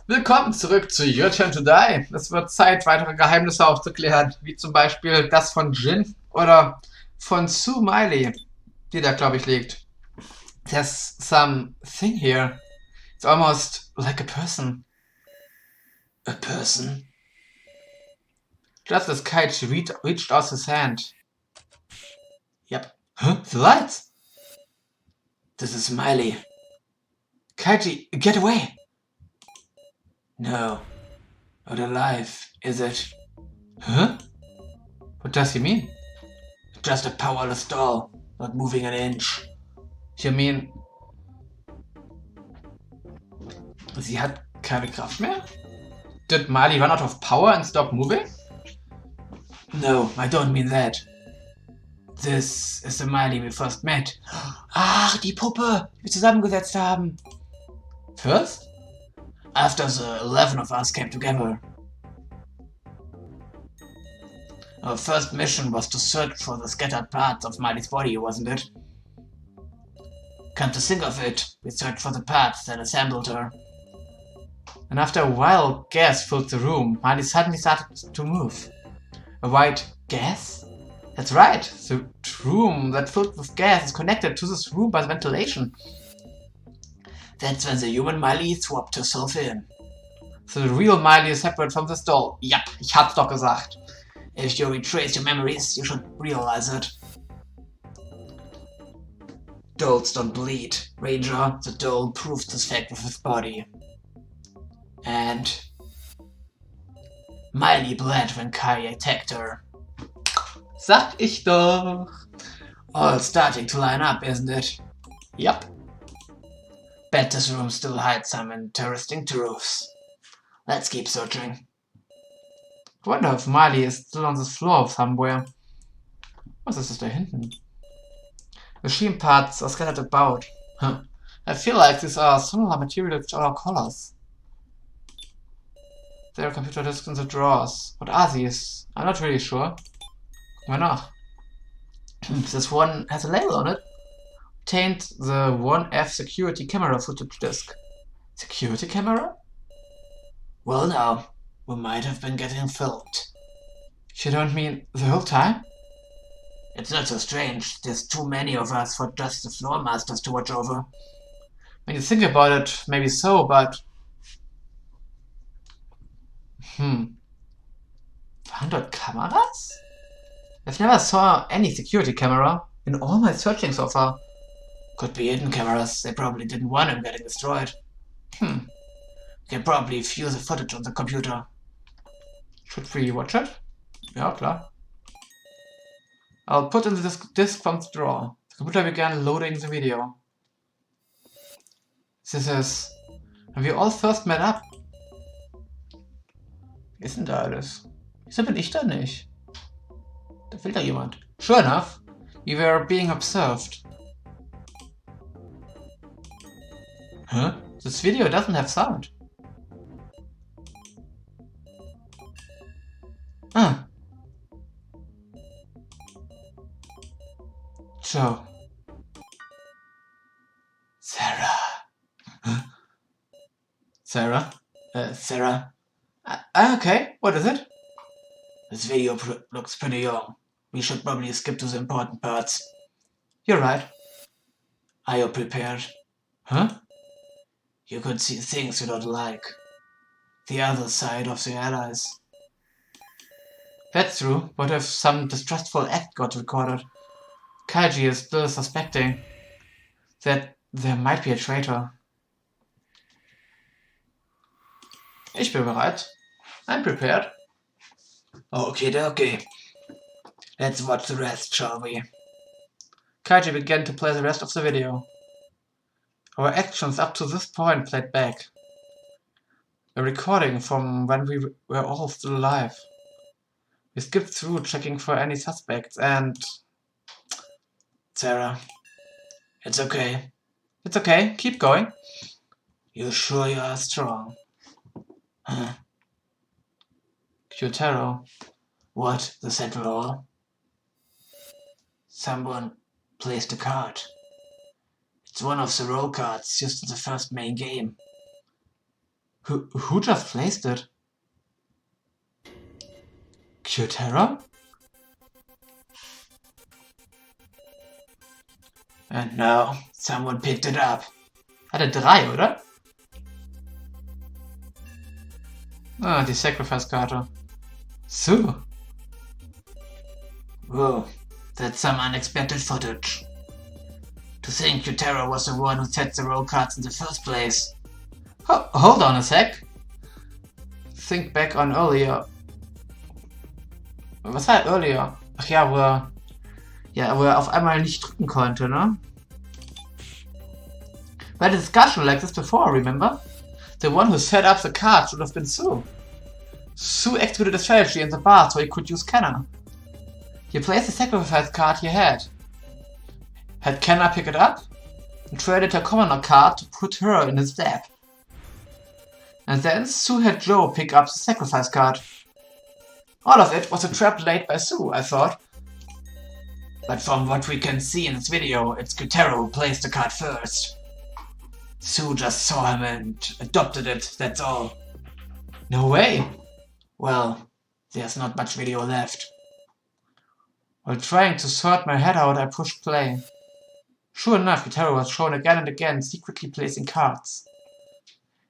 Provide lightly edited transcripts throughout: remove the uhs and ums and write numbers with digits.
Willkommen zurück zu Your Turn to Die. Es wird Zeit, weitere Geheimnisse aufzuklären, wie zum Beispiel das von Jin oder von Sue Miley, die da, glaube ich, liegt. There's something here. It's almost like a person. A person? Just as Kaiji reached out his hand. Yep. Huh? The lights! This is Miley. Kaiji, get away! No. Not alive, is it? Huh? What does he mean? Just a powerless doll, not moving an inch. You mean... Sie hat keine Kraft mehr? Did Miley run out of power and stop moving? No, I don't mean that. This is the Miley we first met. Ach, die Puppe, die wir zusammengesetzt haben. First? After the 11 of us came together. Our first mission was to search for the scattered parts of Miley's body, wasn't it? Come to think of it, we searched for the parts that assembled her. And after a while, gas filled the room. Miley suddenly started to move. A white gas? That's right, the room that filled with gas is connected to this room by ventilation. That's when the human Miley swapped herself in. So the real Miley is separate from this doll. Yep, ich hab's doch gesagt. If you retrace your memories, you should realize it. Dolls don't bleed. Ranger, the doll, proved this fact with his body. And Miley bled when Kai attacked her. Sag ich doch. All starting to line up, isn't it? Yep. Bet this room still hides some interesting truths. Let's keep searching. I wonder if Miley is still on the floor somewhere. Was ist das da hinten? Machine parts are scattered about. Huh. I feel like these are similar materials to our collars. There are computer disks in the drawers. What are these? I'm not really sure. Why not? This one has a label on it. Obtained the 1F security camera footage disk. Security camera? Well now, we might have been getting filmed. You don't mean the whole time? It's not so strange. There's too many of us for just the floor masters to watch over. When you think about it, maybe so, but... 100 cameras? I've never saw any security camera in all my searching so far. Could be hidden cameras. They probably didn't want him getting destroyed. You can probably view the footage on the computer. Should we watch it? Ja, klar. I'll put in the disk from the drawer. The computer began loading the video. This is... When we all first met up. Wie ist denn da alles? Wieso bin ich da nicht? Da fehlt da jemand. Sure enough, we were being observed. Huh? This video doesn't have sound. Ah. Joe. Sarah. Huh? Sarah? Sarah? Okay, what is it? This video looks pretty young. We should probably skip to the important parts. You're right. Are you prepared? Huh? You could see things you don't like. The other side of the allies. That's true. What if some distrustful act got recorded? Kaiji is still suspecting that there might be a traitor. Ich bin bereit. I'm prepared. Okay. Let's watch the rest, shall we? Kaiji began to play the rest of the video. Our actions up to this point played back. A recording from when we were all still alive. We skipped through checking for any suspects and... Sarah. It's okay. It's okay, keep going. You're sure you are strong? Huh? Kyotaro. What? The central hall? Someone placed a card. It's one of the roll cards used in the first main game. Who just placed it? Q-Terror? And no, someone picked it up. Hatte 3, oder? Ah, die Sacrifice-Karte. So. Whoa, that's some unexpected footage. To think Utero was the one who set the roll cards in the first place. Hold on a sec. Think back on earlier. Was war earlier? Ach ja, wo er auf einmal nicht drücken konnte, ne? We had a discussion like this before, remember? The one who set up the cards should have been Sue. Sue executed a strategy in the bar so he could use Kenna. He placed the sacrifice card he had. Had Kenna pick it up? And traded her commoner card to put her in his deck. And then Sue had Joe pick up the sacrifice card. All of it was a trap laid by Sue, I thought. But from what we can see in this video, it's Gutero who placed the card first. Sue just saw him and adopted it, that's all. No way! Well, there's not much video left. While trying to sort my head out, I pushed play. Sure enough, Gutero was shown again and again, secretly placing cards.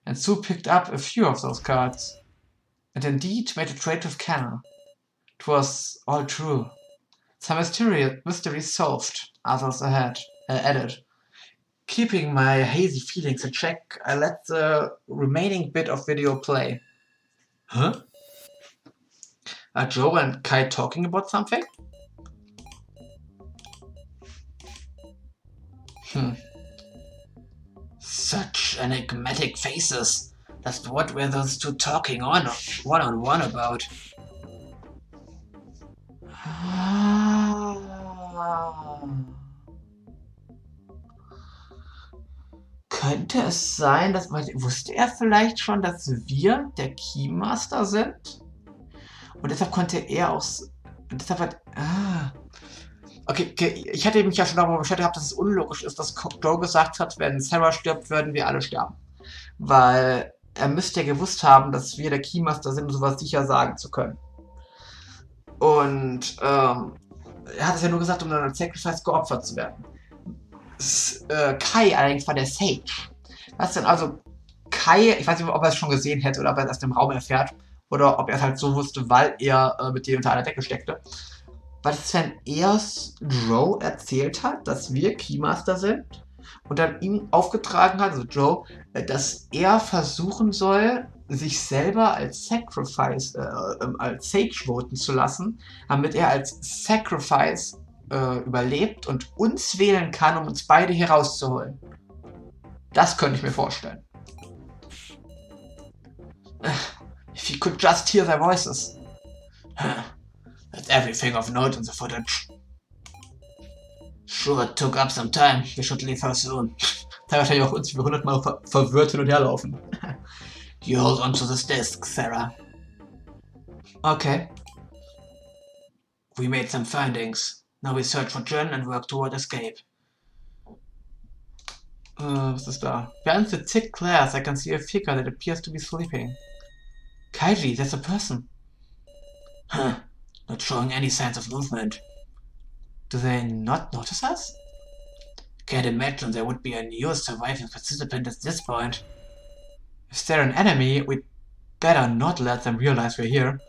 And Sue picked up a few of those cards. And indeed made a trade with Kenna. It was all true. Some mysteries solved, others added. Keeping my hazy feelings in check, I let the remaining bit of video play. Huh? Are Joe and Kai talking about something? Such enigmatic faces. Just what were those two talking one-on-one about? Könnte es sein, dass wusste er vielleicht schon, dass wir der Keymaster sind? Und deshalb konnte er auch. Und deshalb hat. Okay, ich hatte mich ja schon darüber beschäftigt gehabt, dass es unlogisch ist, dass Joe gesagt hat, wenn Sarah stirbt, würden wir alle sterben. Weil er müsste ja gewusst haben, dass wir der Keymaster sind, um sowas sicher sagen zu können. Und er hat es ja nur gesagt, um dann als Sacrifice geopfert zu werden. Kai allerdings war der Sage. Was denn also? Kai, ich weiß nicht, ob er es schon gesehen hätte oder ob er es erst im Raum erfährt. Oder ob er es halt so wusste, weil er mit dir unter einer Decke steckte. Was ist, wenn er Joe erzählt hat, dass wir Keymaster sind und dann ihm aufgetragen hat, also Joe, dass er versuchen soll, sich selber als Sacrifice, als Sage voten zu lassen, damit er als Sacrifice überlebt und uns wählen kann, um uns beide hier rauszuholen. Das könnte ich mir vorstellen. If you could just hear their voices. That's everything of note in the footage. Sure, it took up some time. We should leave her soon. Da wahrscheinlich auch uns, wie wir 100-mal verwirrt hin und her laufen. You hold on to this disc, Sarah. Okay. We made some findings. Now we search for Jen and work toward escape. Was ist da? Behind the thick glass, I can see a figure that appears to be sleeping. Kaiji, that's a person. Huh. Not showing any signs of movement. Do they not notice us? Can't imagine there would be a new surviving participant at this point. If they're an enemy, we'd better not let them realize we're here.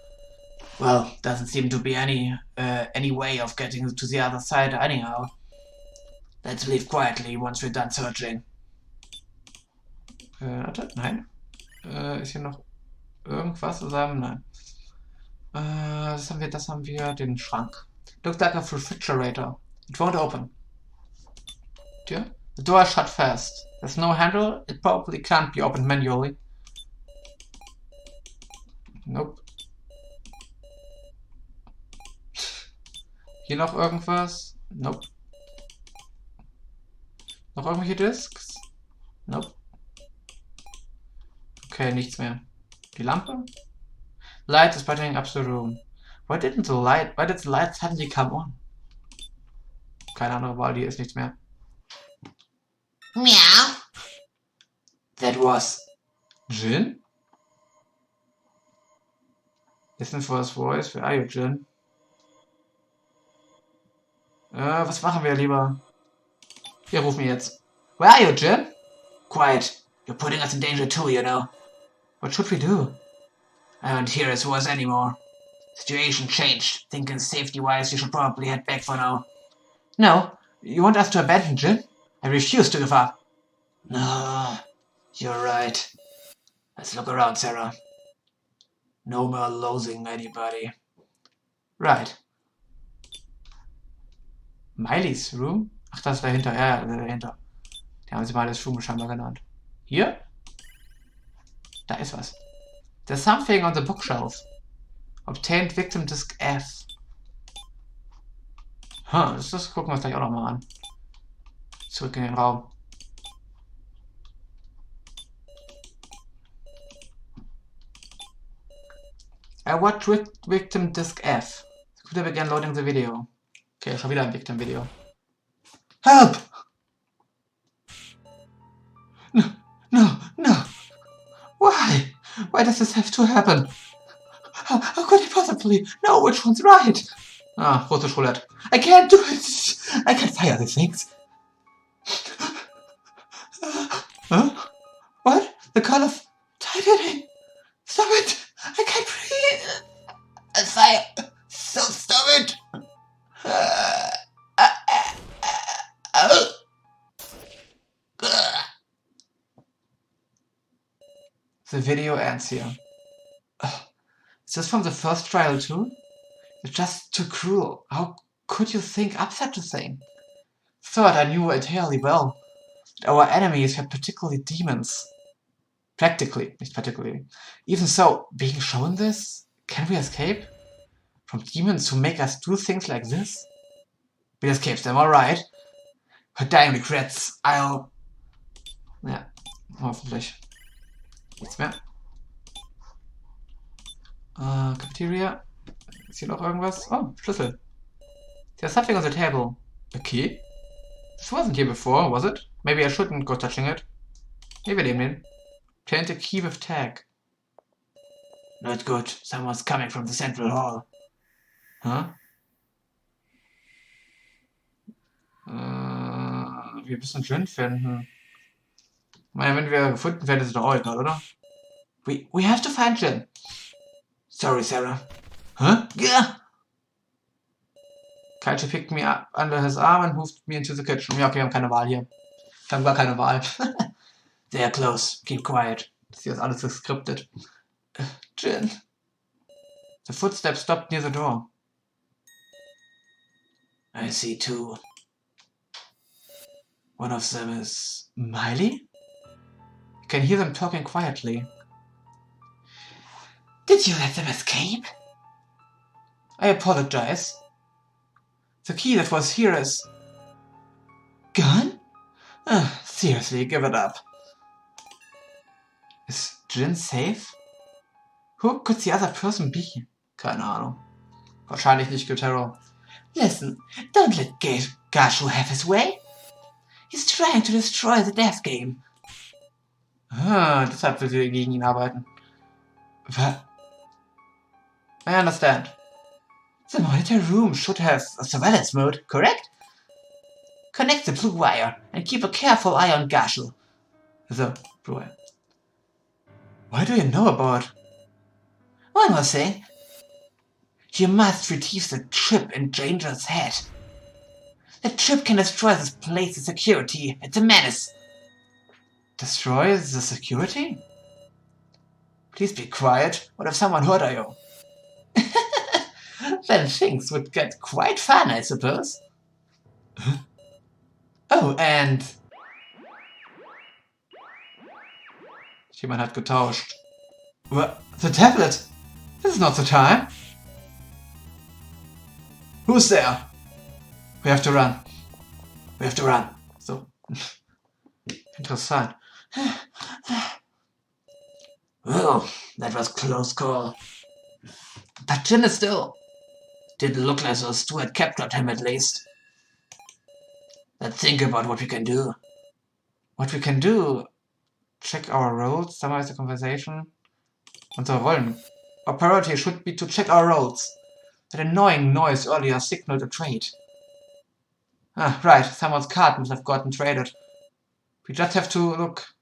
Well, doesn't seem to be any way of getting to the other side anyhow. Let's leave quietly once we're done searching. Warte, nein. Ist hier noch irgendwas zusammen? Nein. Das haben wir, den Schrank. Looks like a refrigerator. It won't open. Tür? The door is shut fast. There's no handle. It probably can't be opened manually. Nope. Hier noch irgendwas? Nope. Noch irgendwelche Discs? Nope. Okay, nichts mehr. Die Lampe? Light is brightening up the room. Why did the light suddenly come on? Keine andere Wahl, hier ist nichts mehr. Meow. That was Jin? Listen for his voice. Where are you, Jin? Was machen wir lieber? Wir rufen jetzt. Where are you, Jin? Quiet. You're putting us in danger too, you know. What should we do? I don't hear his voice anymore. Situation changed. Thinking safety-wise, you should probably head back for now. No. You want us to abandon Jin? I refuse to give up. No. You're right. Let's look around, Sarah. No more losing anybody. Right. Miley's Room? Ach, das ist dahinter. Ja, dahinter. Die haben sie mal das Room scheinbar genannt. Hier? Da ist was. There's something on the bookshelf. Obtained Victim Disk F. Das gucken wir uns gleich auch nochmal an. Zurück in den Raum. I watched Victim Disk F. The computer began loading the video. Okay, schon wieder ein Victim-Video. Help! No, no, no. Why? Why does this have to happen? How could it possibly know which one's right? Russisch Roulette. I can't do it. I can't fire these things. Huh? What? The call of tightening. Stop it. I can't breathe. A fire. So stop it. The video ends here. Is this from the first trial too? It's just too cruel. How could you think up such a thing? Thought I knew entirely well that our enemies were particularly demons. Practically, nicht particularly. Even so, being shown this, can we escape? From demons who make us do things like this? We'll escape them, alright. But dying regrets, Ja, hoffentlich. Nichts mehr. Cafeteria. Ist hier noch irgendwas? Oh, Schlüssel. There's something on the table. A key? This wasn't here before, was it? Maybe I shouldn't go touching it. Hier, wir nehmen den. Obtained a key with tag. Not good. Someone's coming from the central hall. Huh? Wir müssen Jin finden. Ich meine, wenn wir gefunden werden, ist es doch auch egal, oder? We have to find Jin. Sorry, Sarah. Huh? Yeah. Kaiji picked me up under his arm and moved me into the kitchen. Ja, okay, wir haben keine Wahl hier. Wir haben gar keine Wahl. They're close. Keep quiet. Das hier ist alles geskriptet. Jin. The footsteps stopped near the door. I see two. One of them is Miley? You can hear them talking quietly. Did you let them escape? I apologize. The key that was here is... gone? Seriously, give it up. Is Jin safe? Who could the other person be? Keine Ahnung. Wahrscheinlich nicht Gyutaro. Listen, don't let Gashu have his way. He's trying to destroy the death game. Deshalb will sie gegen ihn arbeiten. What? I understand. The monitor room should have a surveillance mode, correct? Connect the blue wire and keep a careful eye on Gashu. The blue wire. What do you know about? One more thing. You must retrieve the chip in Danger's head. The chip can destroy this place's security. It's a menace. Destroy the security? Please be quiet. What if someone heard you? Then things would get quite fun, I suppose. Oh, and... Jemand hat getauscht. What? The tablet! This is not the time. Who's there? We have to run. We have to run. So. Interessant. Oh, that was close call. But Jin is still... Didn't look like those two had captured him at least. Let's think about what we can do. What we can do? Check our roles, summarize the conversation. Unsere Rollen. Our priority should be to check our roles. That annoying noise earlier signaled a trade. Ah, right, someone's card must have gotten traded. We just have to look.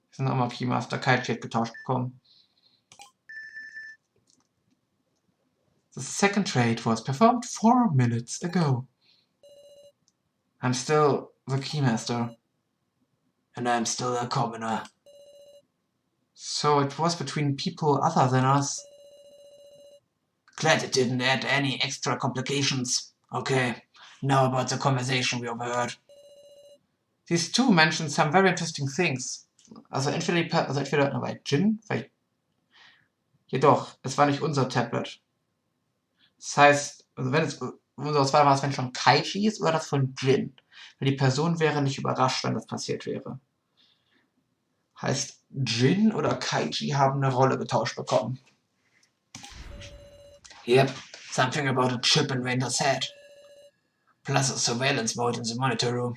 Wir sind nochmal Keymaster, Kaiji hat getauscht bekommen. The second trade was performed 4 minutes ago. I'm still the Keymaster. And I'm still a commoner. So it was between people other than us. Glad it didn't add any extra complications. Okay, now about the conversation we overheard. These two mentioned some very interesting things. Also entweder bei Jin, weil jedoch, es war nicht unser Tablet. Das heißt, also wenn es unsere Auswahl war, es wenn schon Kaiji ist oder das von Jin. Weil die Person wäre nicht überrascht, wenn das passiert wäre. Heißt, Jin oder Kaiji haben eine Rolle getauscht bekommen. Yep, something about a chip in Rainer's head. Plus a surveillance mode in the monitor room.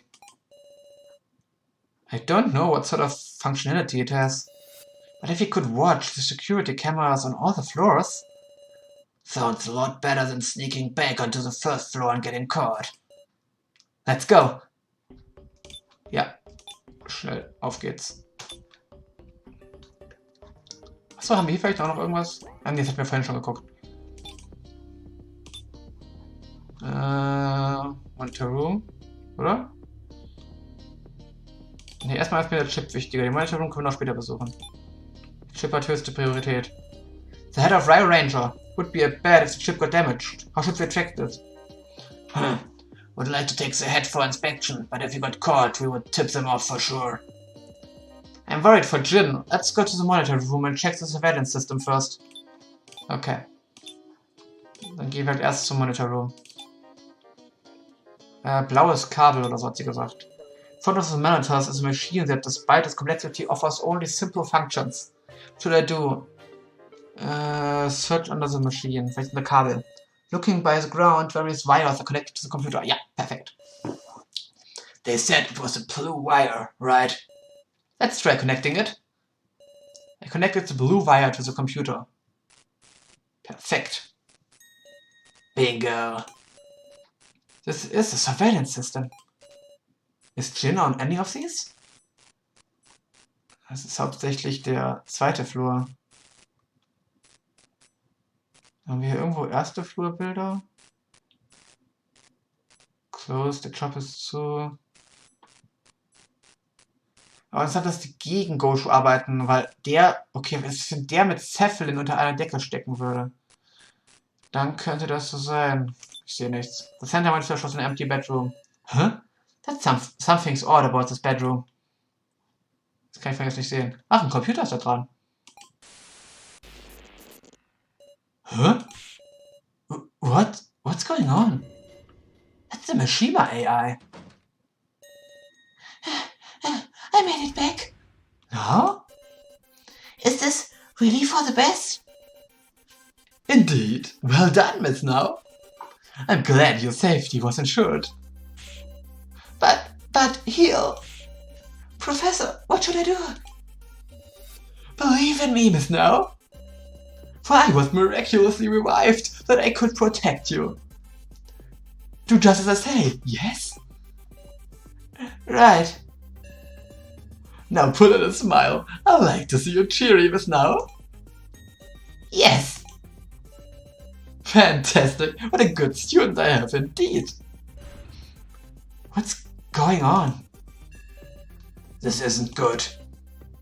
I don't know what sort of functionality it has, but if you could watch the security cameras on all the floors, sounds a lot better than sneaking back onto the first floor and getting caught. Let's go! Ja, schnell, auf geht's. Achso, haben wir hier vielleicht auch noch irgendwas? Ah, nee, das hatten wir vorhin schon geguckt. Monitor Room, oder? Ne, erstmal ist mir der Chip wichtiger. Den Monitor Room können wir noch später besuchen. Chip hat höchste Priorität. The head of Rail Ranger. Would be bad if the chip got damaged. How should we track it? Would like to take the head for inspection, but if he got caught, we would tip them off for sure. I'm worried for Jin. Let's go to the monitor room and check the surveillance system first. Okay. Dann gehen wir halt erst zum Monitor Room. Blaues Kabel oder so hat sie gesagt. Front of the monitors is a machine that, despite its complexity, offers only simple functions. What should I do? Search under the machine. Vielleicht eine Kabel. Looking by the ground, various wires are connected to the computer. Ja, perfekt. They said it was a blue wire, right? Let's try connecting it. I connected the blue wire to the computer. Perfekt. Bingo. This is a surveillance system. Is Jin on any of these? Das ist hauptsächlich der zweite Flur. Haben wir hier irgendwo erste Flurbilder? Closed, der Job ist zu. Aber interessant, dass die gegen Goshu arbeiten, weil der, okay, wenn der mit Zeppelin unter einer Decke stecken würde, dann könnte das so sein. Ich sehe nichts. The center went was an empty bedroom. Huh? That's something's odd about this bedroom. Das kann ich jetzt nicht sehen. Ach, ein Computer ist da dran. Huh? What's going on? That's the Mishima AI. I made it back. No? Is this really for the best? Indeed. Well done, Miss Now. I'm glad your safety was ensured. But heal. Professor, what should I do? Believe in me, Miss Now. For I was miraculously revived that I could protect you. Do just as I say, yes? Right. Now put on a smile. I like to see you cheery, Miss Now. Yes. Fantastic. What a good student I have indeed. What's going on? This isn't good.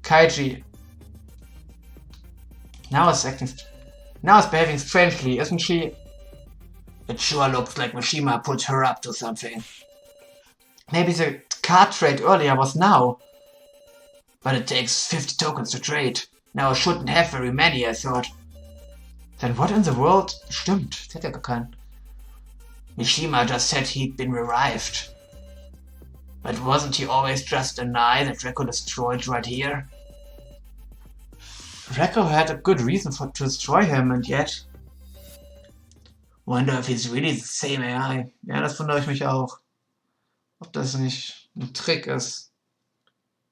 Kaiji. Now it's behaving strangely, isn't she? It sure looks like Mishima put her up to something. Maybe the card trade earlier was now. But it takes 50 tokens to trade. Now I shouldn't have very many, I thought. Then what in the world? Stimmt, das hat ja gar keinen. Mishima just said he'd been revived. But wasn't he always just an eye that Rekko destroyed right here? Rekko had a good reason to destroy him, and yet... Wonder if he's really the same AI. Ja, das wundere ich mich auch. Ob das nicht ein Trick ist,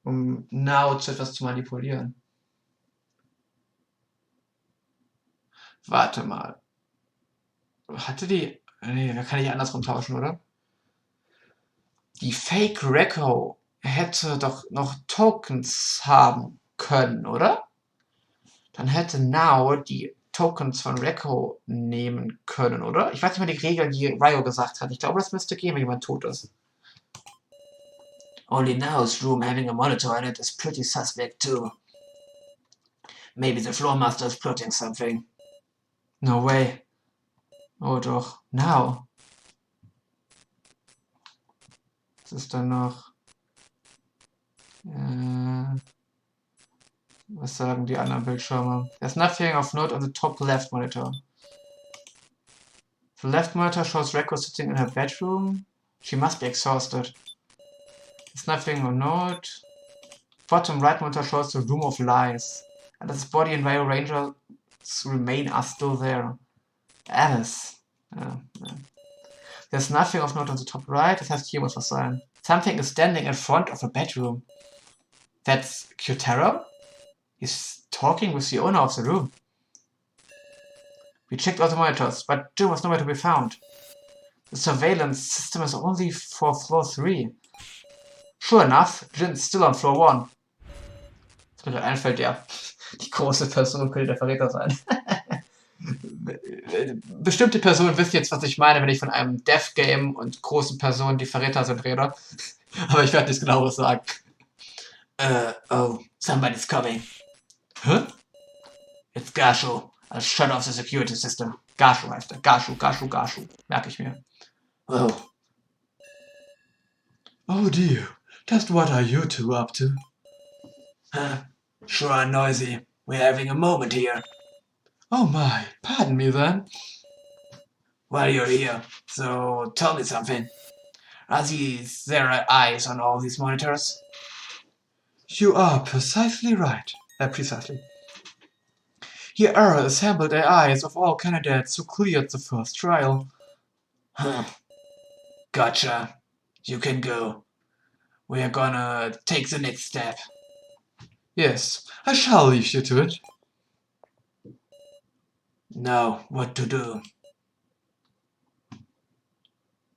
um Now zu etwas zu manipulieren. Warte mal. Hatte die. Nee, da kann ich andersrum tauschen, oder? Die Fake Reco hätte doch noch Tokens haben können, oder? Dann hätte Now die Tokens von Reco nehmen können, oder? Ich weiß nicht mehr die Regeln, die Ryo gesagt hat. Ich glaube, das müsste gehen, wenn jemand tot ist. Only Now's room having a monitor in it is pretty suspect too. Maybe the floor master is plotting something. No way. Oh doch. Now. Was ist dann noch? Was sagen die anderen Bildschirme? There's nothing of note on the top left monitor. The left monitor shows Reco sitting in her bedroom. She must be exhausted. There's nothing of note. Bottom right monitor shows the room of lies. And his body and Rio Ranger's remain are still there. Alice. Ja. There's nothing of note on the top right. Das heißt, hier muss was sein. Something is standing in front of a bedroom. That's Kyotaro? He's talking with the owner of the room. We checked all the monitors, but Jim was nowhere to be found. The surveillance system is only for floor 3. Sure enough, Jin's still on floor 1. Was mir gerade einfällt, ja. Die große Person könnte der Verräter sein. Bestimmte Personen wissen jetzt, was ich meine, wenn ich von einem Death-Game und großen Personen, die Verräter sind, rede. Aber ich werde nichts genaueres sagen. Oh, somebody's coming. Huh? It's Gashu. I'll shut off the security system. Gashu heißt er. Gashu. Merke ich mir. Oh. Oh dear. Just what are you two up to? Sure noisy. We're having a moment here. Oh my, pardon me then. Well, you're here, so tell me something. Are there eyes on all these monitors? You are precisely right. Precisely. Here are assembled AIs of all candidates who cleared the first trial. Gotcha. You can go. We're gonna take the next step. Yes, I shall leave you to it. Now, what to do?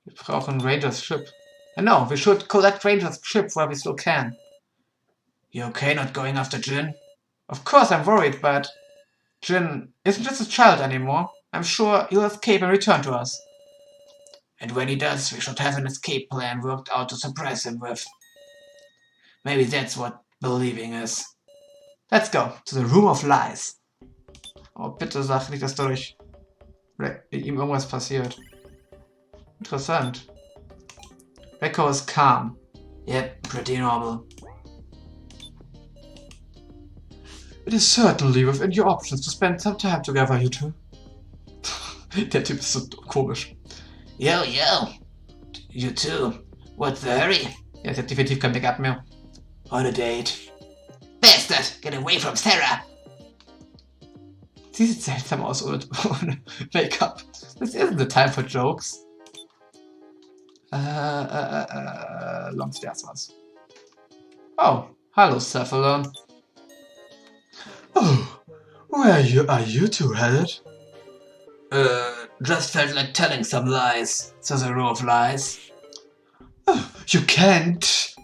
Wir brauchen Rangers ship. No, we should collect Rangers ship while we still can. You okay not going after Jin? Of course I'm worried, but Jin isn't just a child anymore. I'm sure he'll escape and return to us. And when he does, we should have an escape plan worked out to surprise him with. Maybe that's what believing is. Let's go to the room of lies. Oh, bitte sag nicht, dass dadurch ihm irgendwas passiert. Interessant. Reco is calm. Yep, pretty normal. It is certainly within your options to spend some time together, you two. Der Typ ist so komisch. Yo, you too. What's the hurry? Ja, sie hat definitiv kein Make-up mehr. On a date. Bastard, get away from Sarah! Sie sieht seltsam aus ohne Make-up. This isn't the time for jokes. Long stairs was. Oh, hello, Cephalon. Oh, where are you two headed? Just felt like telling some lies. So the row of lies. Oh, you can't.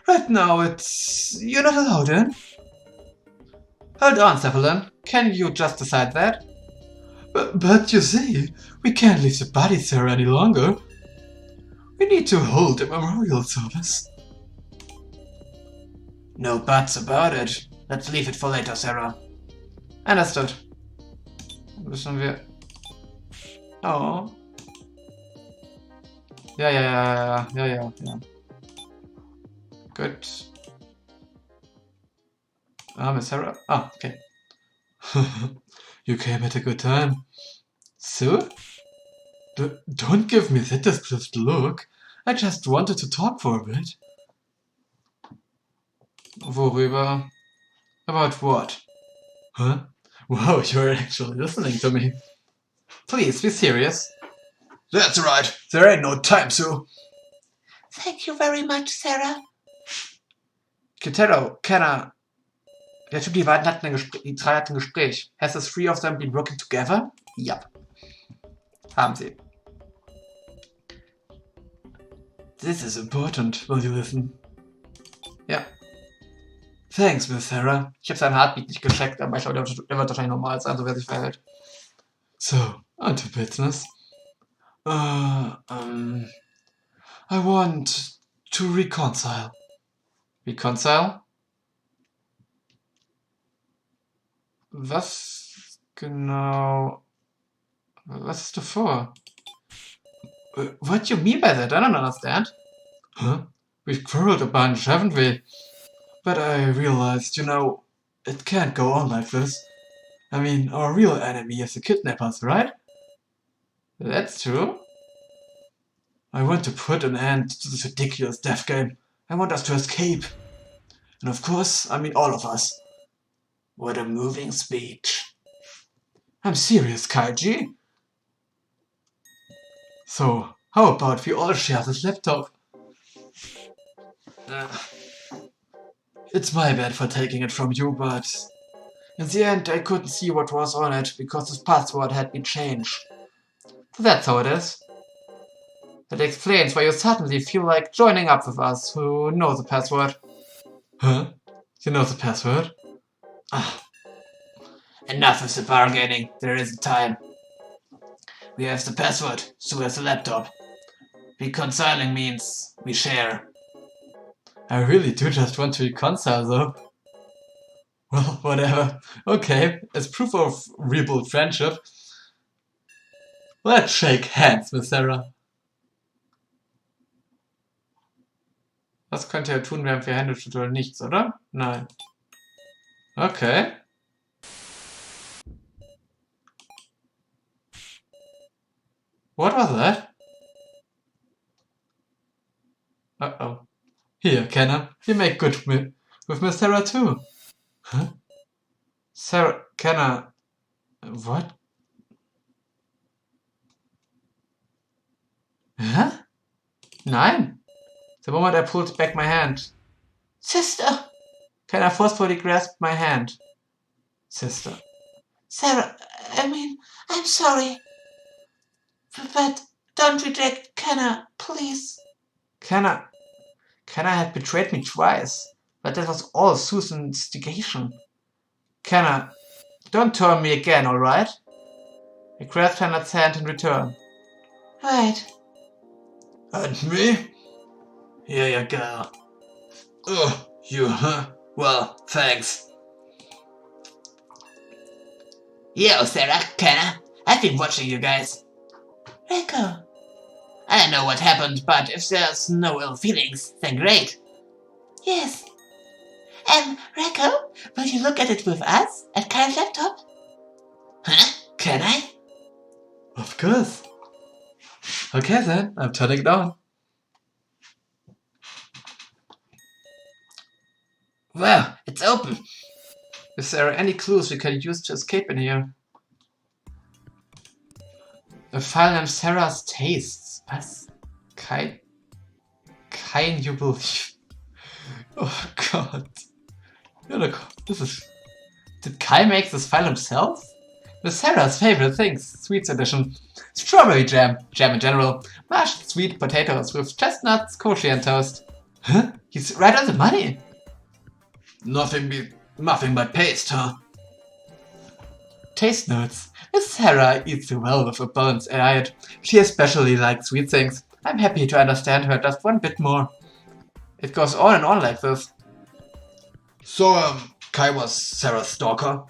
Right now you're not allowed in. Hold on, Cephalon. Can you just decide that? But you see, we can't leave the body there any longer. We need to hold a memorial service. No buts about it. Let's leave it for later, Sarah. Understood. Dann müssen wir... Oh. Ja. Gut. Miss Sarah. Ah, okay. You came at a good time. So? Don't give me that distressed look. I just wanted to talk for a bit. Worüber? About what? Huh? Wow, you're actually listening to me. Please, be serious. That's right. There ain't no time to. Thank you very much, Sarah. Kyotaro, Der Typ, die beiden hatten die drei hatten ein Gespräch. Has the three of them been working together? Ja. Haben sie. This is important. Will you listen? Ja. Thanks, Miss Sarah. Ich habe seinen Heartbeat nicht gecheckt, aber ich glaube, der wird wahrscheinlich normal sein, so wer sich verhält. So, on to business. I want to reconcile. Reconcile? Was genau... Was ist davor? What do you mean by that? I don't understand. Huh? We've quarreled a bunch, haven't we? But I realized, it can't go on like this. I mean, our real enemy is the kidnappers, right? That's true. I want to put an end to this ridiculous death game. I want us to escape. And of course, I mean all of us. What a moving speech. I'm serious, Kaiji. So, how about we all share this laptop? It's my bad for taking it from you, but in the end I couldn't see what was on it because the password had been changed. So that's how it is. That explains why you suddenly feel like joining up with us who know the password. Huh? You know the password? Ah. Enough of the bargaining, there isn't time. We have the password, so has the laptop. Reconciling means we share. I really do just want to reconcile though. Well, whatever. Okay, as proof of rebuilt friendship, let's shake hands, Miss Sarah. Was könnt ihr tun, während wir Hände schütteln? Nichts, oder? Nein. Okay. What was that? Uh-oh. Here, Kenna, you make good with Miss Sarah too. Huh? Sarah, Kenna... What? Huh? Nein. The moment I pulled back my hand. Sister! Kenna forcefully grasped my hand. Sister. Sarah, I'm sorry. But don't reject Kenna, please. Kenna had betrayed me twice, but that was all Susan's instigation. Kenna, don't turn me again, alright? I grasped Hannah's hand in return. Right. And me? Here you go. Oh, you, huh? Well, thanks. Yo, Sarah, Kenna, I've been watching you guys. Rico. I don't know what happened, but if there's no ill feelings, then great. Yes. Rico, will you look at it with us at Kyle's laptop? Huh? Can I? Of course. Okay then, I'm turning it on. Well, it's open. Is there any clues we can use to escape in here? A file named Sarah's Tastes. Was? Kein you believe. Oh God. This is... Did Kai make this file himself? With Sarah's favorite things, sweets edition. Strawberry jam, jam in general, mashed sweet potatoes with chestnuts, kosher and toast. Huh? He's right on the money. Nothing but paste, huh? Taste notes. Miss Sarah eats well with a balanced diet. She especially likes sweet things. I'm happy to understand her just one bit more. It goes on and on like this. So, Kai was Sarah's stalker?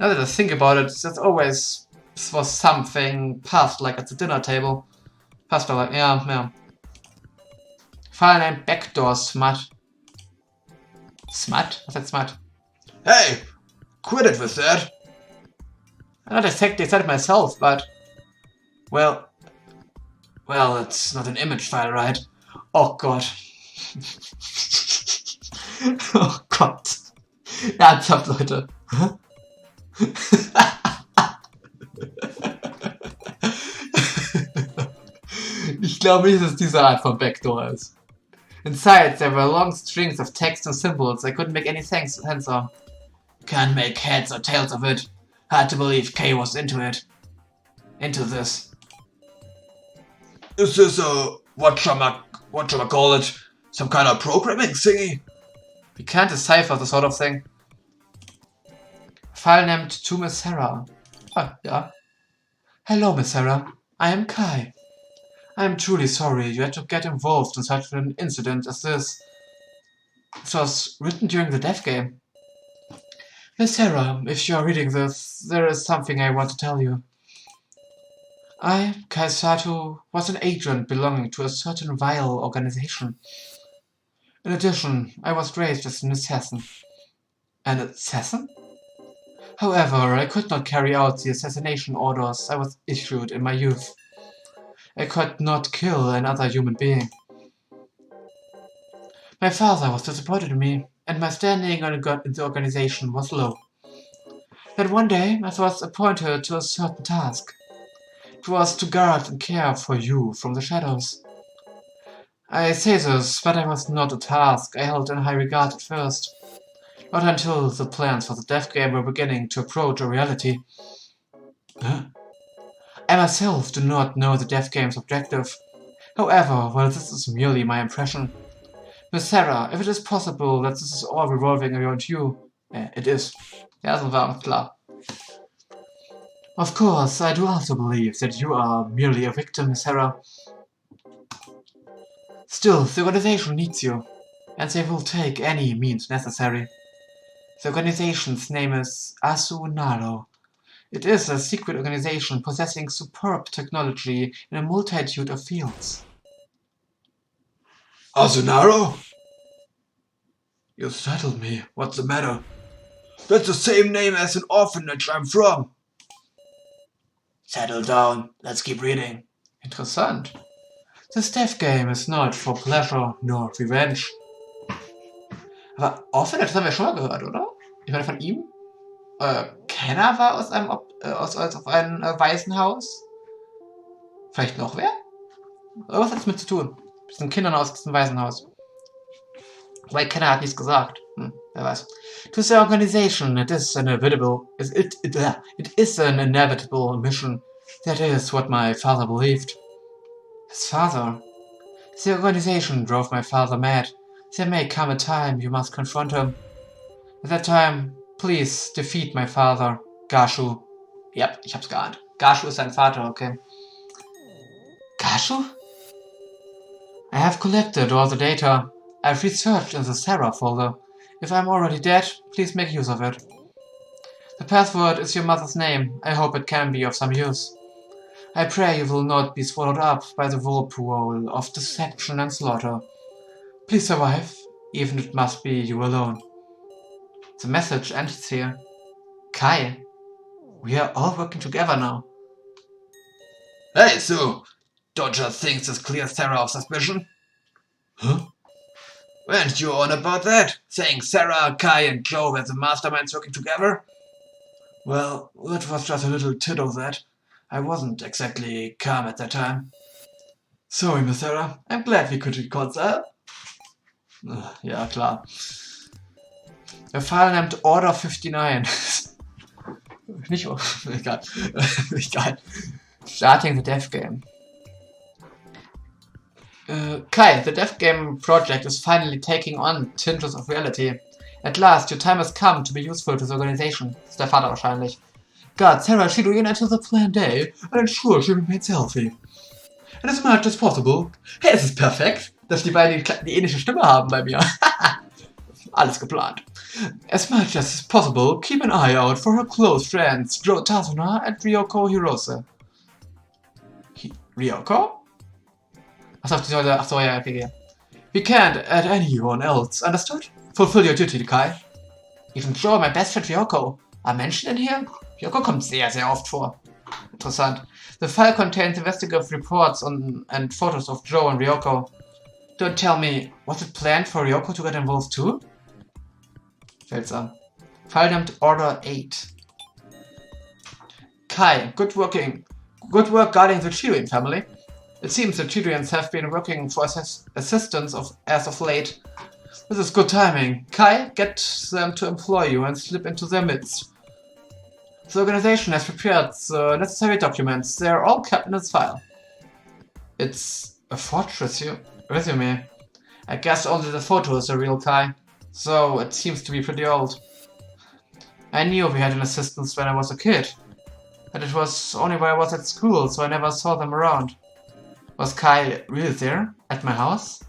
Now that I think about it, there's always was something past, like at the dinner table. Past, like, yeah. File named Backdoor Smut. Smut? What's that smut? Hey! Quit it with that! I'm not exactly said it myself, but... Well, it's not an image file, right? Oh God. Oh Gott. Ernsthaft, Leute. Ich glaube nicht, dass es diese Art von Backdoor ist. Inside, there were long strings of text and symbols I couldn't make any sense of. Can't make heads or tails of it. Hard to believe Kay was into it. Into this. Is this what shall I call it? Some kind of programming thingy? We can't decipher the sort of thing. File named to Miss Sarah. Ah, yeah. Hello, Miss Sarah. I am Kai. I am truly sorry you had to get involved in such an incident as this. It was written during the death game. Miss Sarah, if you are reading this, there is something I want to tell you. I, Kai Sato, was an agent belonging to a certain vile organization. In addition, I was raised as an assassin. An assassin? However, I could not carry out the assassination orders I was issued in my youth. I could not kill another human being. My father was disappointed in me, and my standing in the organization was low. Then one day, I was appointed to a certain task. It was to guard and care for you from the shadows. I say this, but I was not a task I held in high regard at first. Not until the plans for the death game were beginning to approach a reality. Huh? I myself do not know the death game's objective. However, well, this is merely my impression. Miss Sarah, if it is possible that this is all revolving around you, it is. Ja, so war klar. Of course, I do also believe that you are merely a victim, Miss Sarah. Still, the organization needs you, and they will take any means necessary. The organization's name is Asunaro. It is a secret organization possessing superb technology in a multitude of fields. Asunaro? You startled me. What's the matter? That's the same name as an orphanage I'm from. Settle down. Let's keep reading. Interessant. This death game is not for pleasure nor revenge. Aber Orphanage, das haben wir schon mal gehört, oder? Ich meine von ihm? Kenner war aus einem Waisenhaus? Vielleicht noch wer? Was hat das mit zu tun? Das sind Kindern aus diesem Waisenhaus. Wobei Kenner hat nichts gesagt. Wer weiß. To the organization, it is an inevitable mission. That is what my father believed. His father? The organization drove my father mad. There may come a time you must confront him. At that time, please defeat my father, Gashu. Yep, ich hab's geahnt. Gashu ist sein Vater, okay. Gashu? I have collected all the data. I've researched in the Sarah folder. If I'm already dead, please make use of it. The password is your mother's name. I hope it can be of some use. I pray you will not be swallowed up by the whirlpool of deception and slaughter. Please survive, even if it must be you alone. The message ends here. Kai, we are all working together now. Hey, Sue! Don't you think this clears Sarah of suspicion? Huh? Weren't you on about that? Saying Sarah, Kai and Joe were the masterminds working together? Well, that was just a little tit of that. I wasn't exactly calm at that time. Sorry, Miss Sarah. I'm glad we could reconcile. Ja, klar. Der Fall nimmt Order 59. Nicht, egal. Egal. Starting the death game. Kai, the death game project is finally taking on tinges of reality. At last, your time has come to be useful to the organization. Das ist der Vater wahrscheinlich. Guard Sarah schedule in until the planned day and ensure she remains healthy. And as much as possible. Hey, es ist perfekt, dass die beiden die ähnliche Stimme haben bei mir. Alles geplant. As much as possible, keep an eye out for her close friends, Joe Tazuna and Ryoko Hirose. Ryoko? Achso, ja, okay. We can't add anyone else, understood? Fulfill your duty, Kai. Even Joe, my best friend Ryoko. Are Menschen in here? Ryoko kommt sehr, sehr oft vor. Interessant. The file contains investigative reports and photos of Joe and Ryoko. Don't tell me, was it planned for Ryoko to get involved too? Seltsam. File named Order 8. Kai, good work guarding the Chirian family. It seems the Chirians have been working for assistance as of late. This is good timing. Kai, get them to employ you and slip into their midst. The organization has prepared the necessary documents. They are all kept in its file. It's a forged resume. I guess only the photo is the real Kai, so it seems to be pretty old. I knew we had an assistant when I was a kid, but it was only when I was at school, so I never saw them around. Was Kai really there, at my house?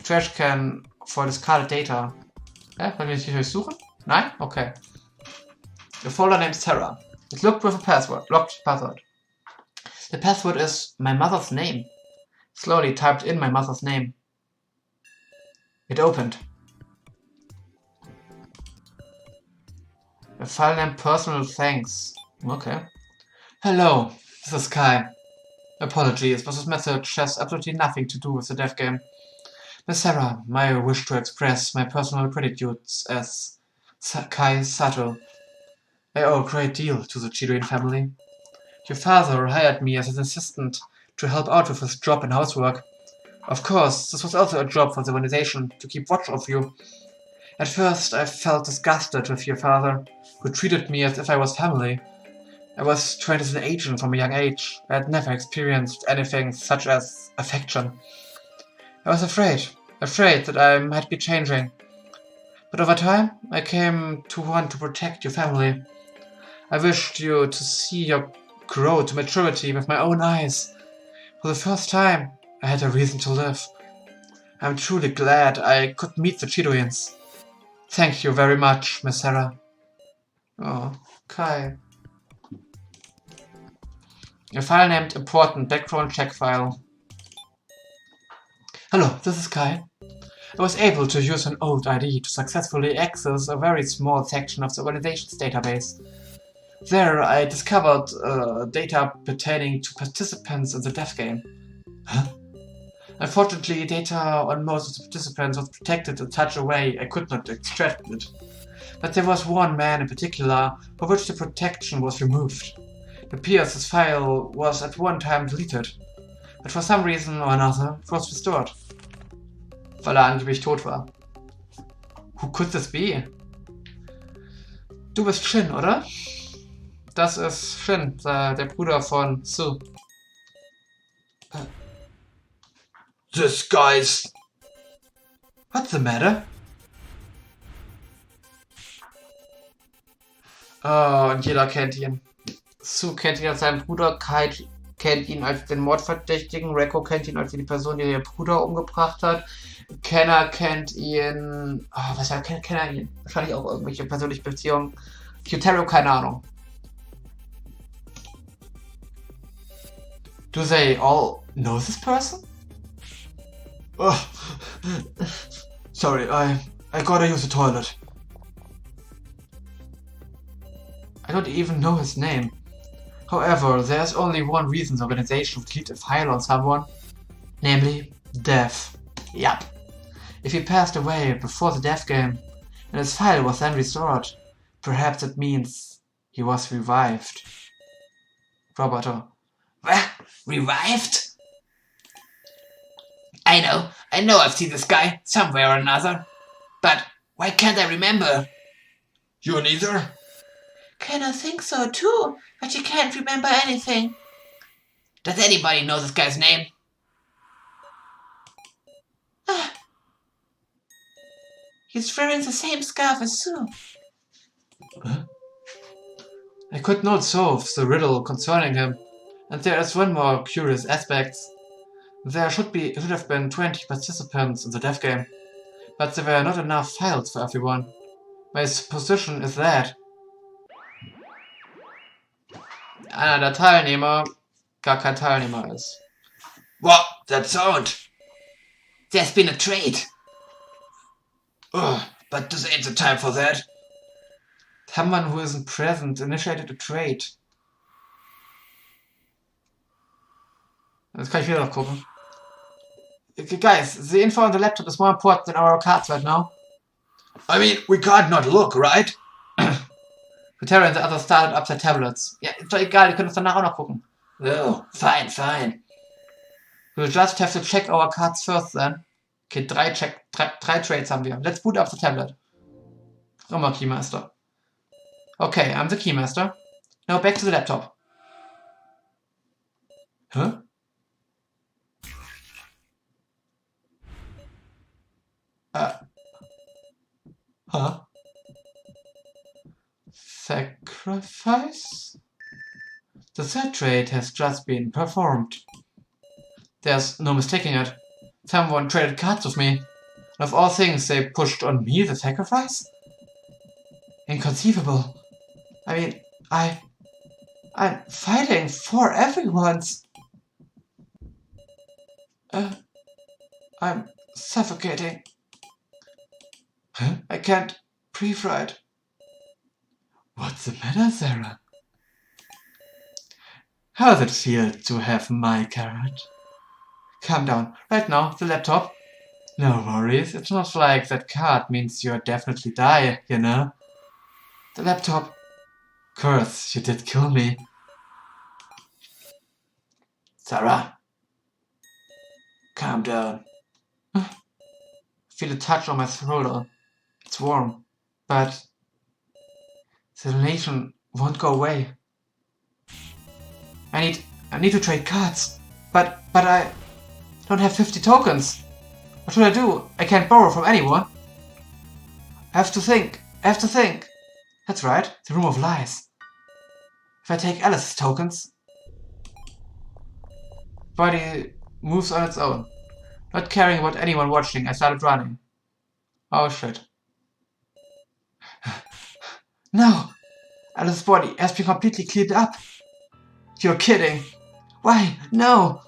Trash can for discarded data. Wollen wir hier durchsuchen? Nein? Okay. The folder named Sarah. It looked with a password. Locked password. The password is my mother's name. Slowly typed in my mother's name. It opened. A file named personal thanks. Okay. Hello, this is Kai. Apologies, but this message has absolutely nothing to do with the dev game. Miss Sarah, I wish to express my personal gratitude as Kai Sato. I owe a great deal to the Chidouin family. Your father hired me as his assistant to help out with his job and housework. Of course, this was also a job for the organization, to keep watch of you. At first, I felt disgusted with your father, who treated me as if I was family. I was trained as an agent from a young age. I had never experienced anything such as affection. I was afraid that I might be changing. But over time, I came to want to protect your family. I wished you to see you grow to maturity with my own eyes. For the first time, I had a reason to live. I'm truly glad I could meet the Chidouins. Thank you very much, Miss Sarah. Oh, Kai. A file named important background check file. Hello, this is Kai. I was able to use an old ID to successfully access a very small section of the organization's database. There, I discovered data pertaining to participants in the dev game. Huh? Unfortunately, data on most of the participants was protected in such a way I could not extract it. But there was one man in particular for which the protection was removed. It appears his file was at one time deleted, but for some reason or another it was restored. Weil angeblich tot war. Who could this be? Du bist Shin, oder? Das ist Shin, der Bruder von Sue. This guy's... What's the matter? Oh, und jeder kennt ihn. Sue kennt ihn als seinen Bruder, Kai kennt ihn als den Mordverdächtigen, Rekko kennt ihn als die Person, die ihren Bruder umgebracht hat. Kenner kennt ihn... Oh, was kennt Kenner ihn? Wahrscheinlich auch irgendwelche persönliche Beziehungen. Kyutaro, keine Ahnung. Do they all know this person? Oh. Sorry, I gotta use the toilet. I don't even know his name. However, there's only one reason the organization would delete a file on someone. Namely, death. Yup. If he passed away before the death game, and his file was then restored, perhaps it means he was revived. Roboter. What? Revived? I know I've seen this guy somewhere or another. But why can't I remember? You neither? Kinda think so too, but you can't remember anything. Does anybody know this guy's name? He's wearing the same scarf as Sue. Huh? I could not solve the riddle concerning him, and there is one more curious aspect. There should have been 20 participants in the dev game, but there were not enough files for everyone. My supposition is that einer der Teilnehmer gar kein Teilnehmer ist. What? That sound? There's been a trade. Oh, but this ain't the time for that. Someone who isn't present initiated a trade. Jetzt kann ich wieder noch gucken. Guys, the info on the laptop is more important than our cards right now. I mean, we can't not look, right? Terry and the others started up their tablets. Ja, ist doch egal, die können uns danach auch noch gucken. Oh, fine. We'll just have to check our cards first then. Okay, drei Trades haben wir. Let's boot up the tablet. Immer Keymaster. Okay, I'm the Keymaster. Now back to the laptop. Huh? Huh? Sacrifice? The third trade has just been performed. There's no mistaking it. Someone traded cards with me. And of all things, they pushed on me the sacrifice? Inconceivable. I mean, I'm fighting for everyone's. I'm suffocating. Huh? I can't breathe right. What's the matter, Sarah? How does it feel to have my carrot? Calm down. Right now, the laptop. No worries, it's not like that card means you'll definitely die, you know? The laptop. Curse, you did kill me. Sarah. Calm down. Feel a touch on my shoulder. It's warm, but the nation won't go away. I need to trade cards, but I don't have 50 tokens. What should I do? I can't borrow from anyone. I have to think. That's right, the room of lies. If I take Alice's tokens, body moves on its own. Not caring about anyone watching, I started running. Oh shit. No! Alice's body has been completely cleaned up. You're kidding. Why? No!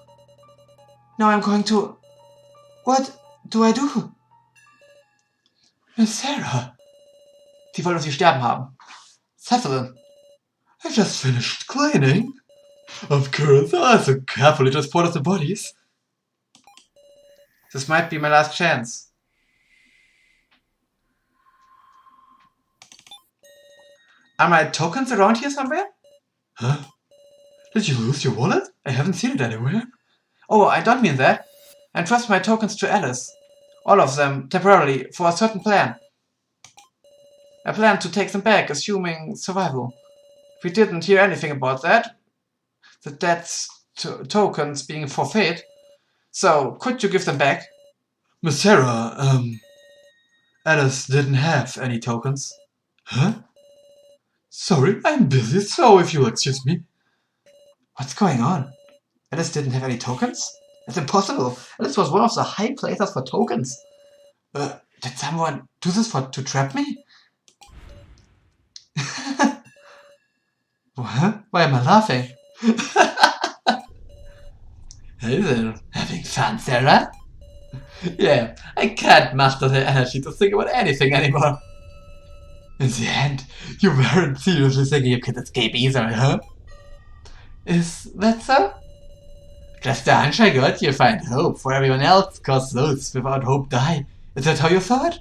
Now I'm going to... What do I do? Miss Sarah. Sie wollte sie sterben haben. Cecilin. I just finished cleaning. Of course, I so carefully transported the bodies. This might be my last chance. Are my tokens around here somewhere? Huh? Did you lose your wallet? I haven't seen it anywhere. Oh, I don't mean that. I entrusted my tokens to Alice. All of them, temporarily, for a certain plan. I planned to take them back, assuming survival. We didn't hear anything about that. The dead's tokens being forfeit. So, could you give them back? Miss Sarah, Alice didn't have any tokens. Huh? Sorry, I'm busy, so if you'll excuse me. What's going on? Alice didn't have any tokens? That's impossible. Alice was one of the high placers for tokens. Did someone do this to trap me? What? Why am I laughing? Hey there, having fun, Sarah? Yeah, I can't muster the energy to think about anything anymore. In the end, you weren't seriously thinking you could escape either, huh? Is that so? Just a hunch I got, you find hope for everyone else, cause those without hope die. Is that how you thought?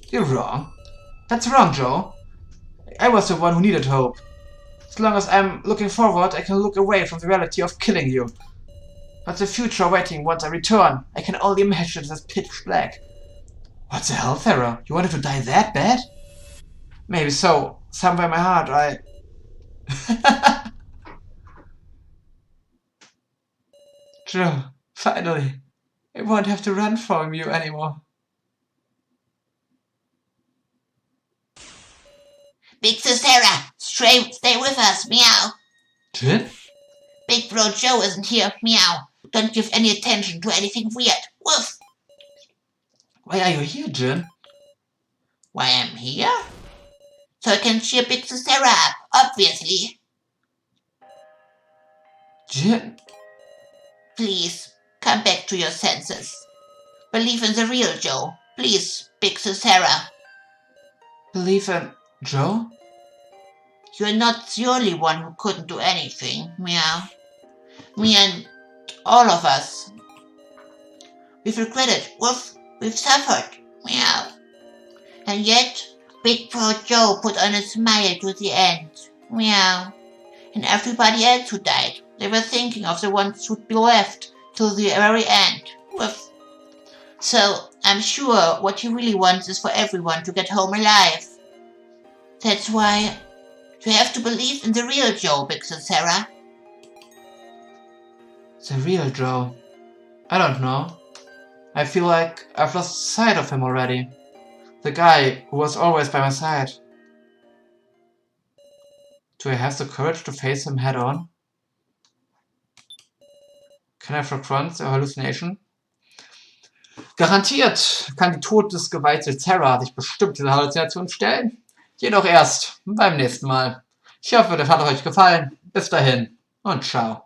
You're wrong. That's wrong, Joe. I was the one who needed hope. As long as I'm looking forward, I can look away from the reality of killing you. But the future waiting once I return, I can only imagine it as pitch black. What the hell, Sarah? You wanted to die that bad? Maybe so. Somewhere in my heart, I... Joe, finally. I won't have to run from you anymore. Big Sis Sarah, stay with us, meow. Jin? Big Bro Joe isn't here, meow. Don't give any attention to anything weird. Woof. Why are you here, Jin? Why I'm here? So I can cheer Big Sis Sarah up, obviously. Jin? Please, come back to your senses. Believe in the real Joe. Please, Big Sis Sarah. Believe in Joe? You're not the only one who couldn't do anything, meow. Me and all of us. We've regretted, woof. We've suffered, meow. And yet, Big Bro Joe put on a smile to the end, meow. And everybody else who died, they were thinking of the ones who'd be left to the very end. So I'm sure what he really wants is for everyone to get home alive. That's why you have to believe in the real Joe, Bix and Sarah. The real Joe? I don't know. I feel like I've lost sight of him already. The guy who was always by my side. Do I have the courage to face him head on? Can I confront the hallucination? Garantiert kann die todesgeweihte Sarah sich bestimmt dieser Halluzination stellen. Jedoch erst beim nächsten Mal. Ich hoffe, das hat euch gefallen. Bis dahin und ciao.